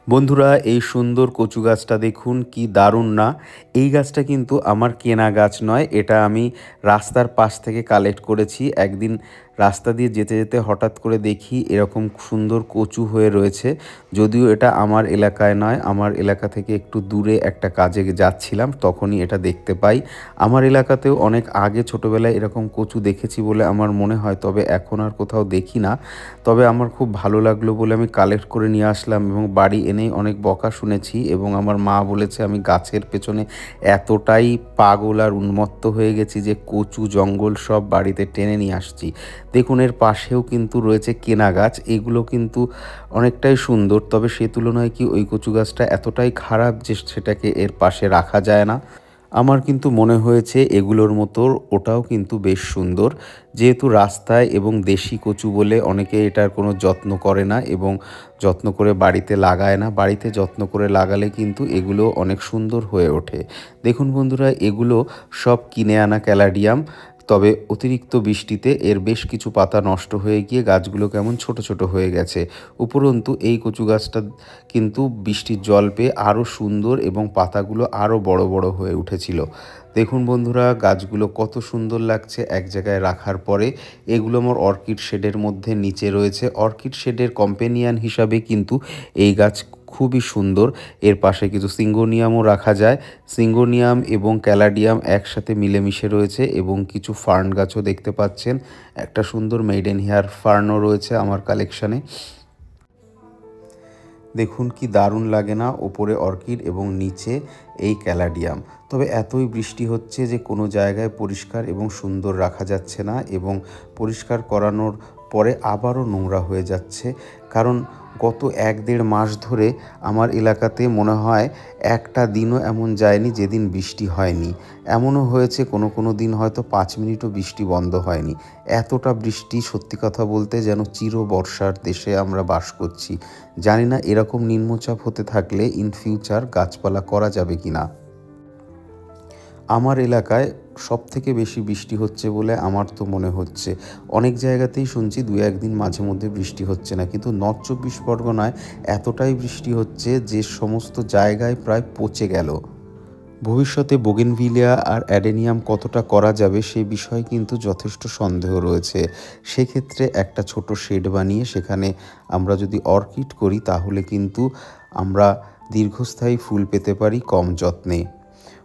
বন্ধুরা, এই সুন্দর কচু গাছটা দেখুন, কি দারুণ না? এই গাছটা কিন্তু আমার কেনা গাছ নয়। এটা আমি রাস্তার পাশ থেকে কালেক্ট করেছি। একদিন রাস্তা দিয়ে যেতে যেতে হঠাৎ করে দেখি এরকম সুন্দর কচু হয়ে রয়েছে। যদিও এটা আমার এলাকায় নয়, আমার এলাকা থেকে একটু দূরে একটা কাজে যাচ্ছিলাম, তখনই এটা দেখতে পাই। আমার এলাকাতেও অনেক আগে ছোটোবেলায় এরকম কচু দেখেছি বলে আমার মনে হয়, তবে এখন আর কোথাও দেখি না। তবে আমার খুব ভালো লাগলো বলে আমি কালেক্ট করে নিয়ে আসলাম এবং বাড়ি এনেই অনেক বকা শুনেছি, এবং আমার মা বলেছে আমি গাছের পেছনে এতটাই পাগল আর উন্মত্ত হয়ে গেছি যে কচু জঙ্গল সব বাড়িতে টেনে নিয়ে আসছি। দেখুন, এর পাশেও কিন্তু রয়েছে কেনা গাছ। এগুলো কিন্তু অনেকটাই সুন্দর, তবে সে তুলনায় কি ওই কচু গাছটা এতটাই খারাপ যে সেটাকে এর পাশে রাখা যায় না? আমার কিন্তু মনে হয়েছে এগুলোর মতো ওটাও কিন্তু বেশ সুন্দর। যেহেতু রাস্তায় এবং দেশি কচু বলে অনেকে এটার কোনো যত্ন করে না এবং যত্ন করে বাড়িতে লাগায় না। বাড়িতে যত্ন করে লাগালে কিন্তু এগুলো অনেক সুন্দর হয়ে ওঠে। দেখুন বন্ধুরা, এগুলো সব কিনে আনা ক্যালাডিয়াম। তবে অতিরিক্ত বৃষ্টিতে এর বেশ কিছু পাতা নষ্ট হয়ে গিয়ে গাছগুলো কেমন ছোট ছোট হয়ে গেছে। উপরন্তু এই কচু গাছটা কিন্তু বৃষ্টির জল পেয়ে আরও সুন্দর এবং পাতাগুলো আরও বড় বড় হয়ে উঠেছিল। দেখুন বন্ধুরা, গাছগুলো কত সুন্দর লাগছে এক জায়গায় রাখার পরে। এগুলো আমার অর্কিড শেডের মধ্যে নিচে রয়েছে। অর্কিড শেডের কম্পেনিয়ান হিসাবে কিন্তু এই গাছ খুবই সুন্দর। এর পাশে কিছু সিঙ্গোনিয়ামও রাখা যায়। সিঙ্গোনিয়াম এবং ক্যালাডিয়াম একসাথে মিলেমিশে রয়েছে, এবং কিছু ফার্ন গাছও দেখতে পাচ্ছেন। একটা সুন্দর মেইডেন হেয়ার ফার্নও রয়েছে আমার কালেকশানে। দেখুন কি দারুণ লাগে না? ওপরে অর্কিড এবং নিচে এই ক্যালাডিয়াম। তবে এতই বৃষ্টি হচ্ছে যে কোনো জায়গায় পরিষ্কার এবং সুন্দর রাখা যাচ্ছে না, এবং পরিষ্কার করানোর পরে আবারও নোংরা হয়ে যাচ্ছে। কারণ গত ১-১.৫ মাস ধরে আমার এলাকাতে মনে হয় একটা দিনও এমন যায়নি যেদিন বৃষ্টি হয়নি। এমনও হয়েছে কোনো কোনো দিন হয়তো ৫ মিনিটও বৃষ্টি বন্ধ হয়নি। এতটা বৃষ্টি, সত্যি কথা বলতে যেন চির বর্ষার দেশে আমরা বাস করছি। জানি না এরকম নিম্নচাপ হতে থাকলে ইন ফিউচার গাছপালা করা যাবে কি না। আমার এলাকায় সবথেকে বেশি বৃষ্টি হচ্ছে বলে আমার তো মনে হচ্ছে। অনেক জায়গাতেই শুনছি ২-১ দিন মাঝে মধ্যে বৃষ্টি হচ্ছে না, কিন্তু নর্থ ২৪ পরগনায় এতটাই বৃষ্টি হচ্ছে যে সমস্ত জায়গায় প্রায় পচে গেল। ভবিষ্যতে বোগেনভিলিয়া আর অ্যাডেনিয়াম কতটা করা যাবে সে বিষয়ে কিন্তু যথেষ্ট সন্দেহ রয়েছে। সেক্ষেত্রে একটা ছোট শেড বানিয়ে সেখানে আমরা যদি অর্কিড করি, তাহলে কিন্তু আমরা দীর্ঘস্থায়ী ফুল পেতে পারি কম যত্নে।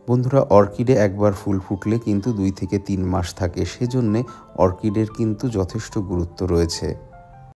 বন্ধুরা, অর্কিডে একবার ফুল ফুটলে কিন্তু ২ থেকে ৩ মাস থাকে, সেজন্যে অর্কিডের কিন্তু যথেষ্ট গুরুত্ব রয়েছে।